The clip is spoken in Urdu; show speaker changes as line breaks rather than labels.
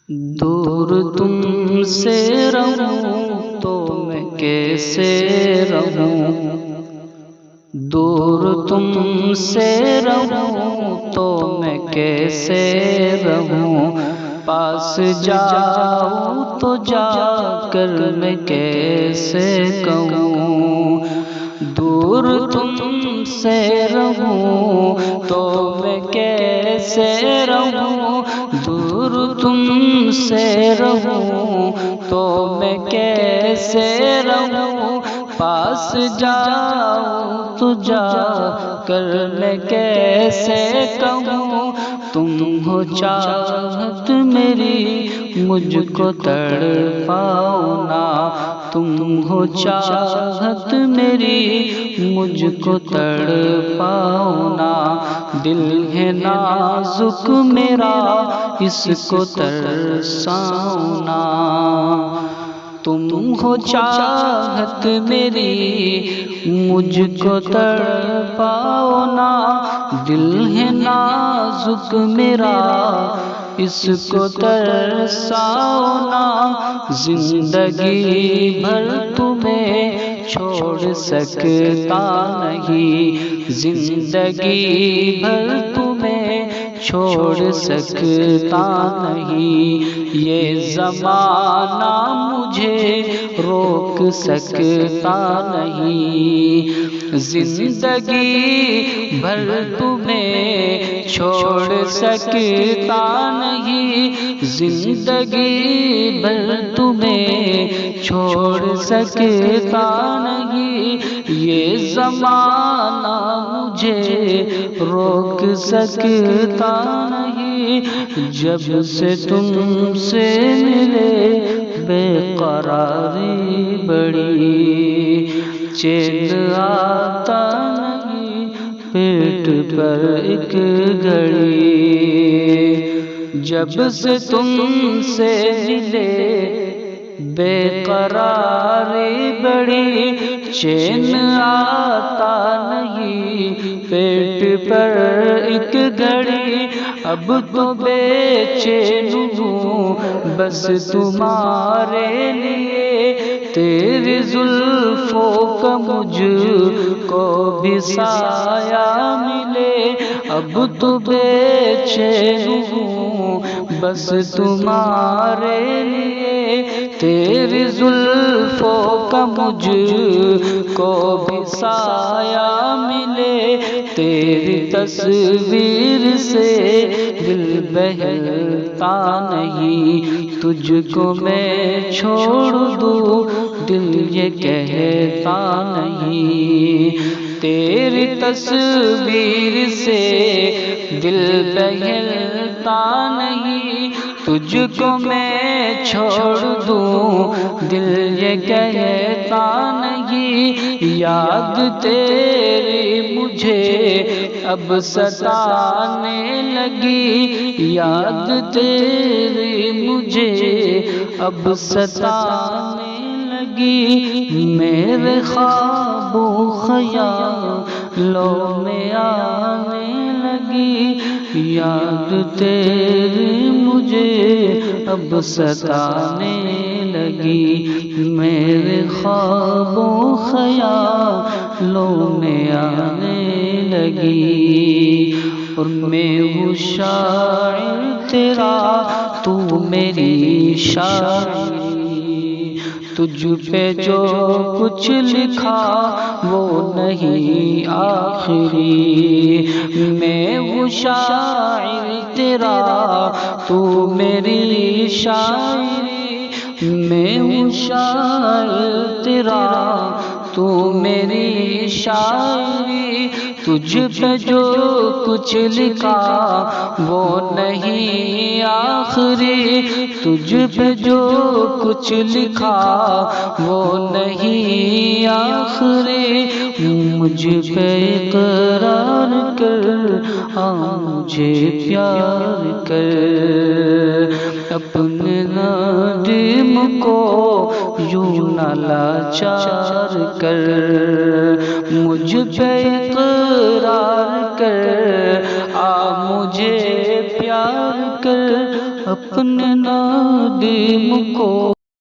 دور تم سے رہوں تو میں کیسے رہوں، دور تم سے رہوں تو میں کیسے رہوں، پاس جاؤں تو جا کر میں کیسے کہوں، دور تم سے رہوں تو میں کیسے رہوں، دور تم سے رہوں تو میں کیسے رہوں، پاس جاؤں تو جا کر میں کیسے کہوں، تم ہو چاہت میری مجھ کو تڑپاؤ نا، تم ہو چاہت میری مجھ کو تڑپاؤ نا، دل ہے نازک میرا اس کو ترساؤ نا، تم ہو چاہت میری مجھ کو تڑپاؤ نا، دل ہے نازک میرا اس کو ترساؤ نا، زندگی بھر تمہیں چھوڑ سکتا نہیں، زندگی بھر تمہیں چھوڑ سکتا نہیں، یہ زمانہ مجھے روک سکتا نہیں، زندگی بھر تمہیں چھوڑ سکتا نہیں، زندگی بھر تمہیں چھوڑ سکتا نہیں، یہ زمانہ مجھے روک سکتا نہیں، جب سے تم سے ملے بے قراری بڑی، چین آتا نہیں پیٹ پر ایک گھڑی، جب سے تم سے ملے بے قراری بڑی، چین آتا نہیں پیٹ پر ایک گھڑی، اب تو بے چین ہوں بس تمہارے لیے، تیری زلفوں کا مجھ کو بھی سایہ ملے، اب تو بے چین ہوں بس تمہارے لیے، تیری زلفوں کا مجھ کو بھی سایہ ملے، تیری تصویر سے دل بہلتا نہیں، تجھ کو میں چھوڑ دوں دل یہ کہتا نہیں، تیری تصویر سے دل بہلتا نہیں، تجھ کو میں چھوڑ دوں دل یہ کہتا نہیں، یاد تیری مجھے اب ستانے لگی، یاد تیری مجھے اب ستانے لگی، میرے خواب و خیالوں میں آنے لگی، یاد تیری مجھے اب ستانے لگی، میرے خواب و خیالوں میں آنے لگی، اور میں ہوں شاعر تیرا تو میری شاعری، تجھ پہ جو کچھ لکھا وہ نہیں آخری، میں ہوں شاعر تیرا تو میری شاعری، میں ہوں شاعر تیرا تو میری شاعری، تجھ پہ جو کچھ لکھا وہ نہیں آخری، تجھ پہ جو کچھ لکھا وہ نہیں آخری، مجھ پہ اقرار کر مجھے پیار کر، اپنے نادم کو یوں نہ لاچار کر، مجھ پہ اقرار کر مجھے پیار کر، اپنے نادم کو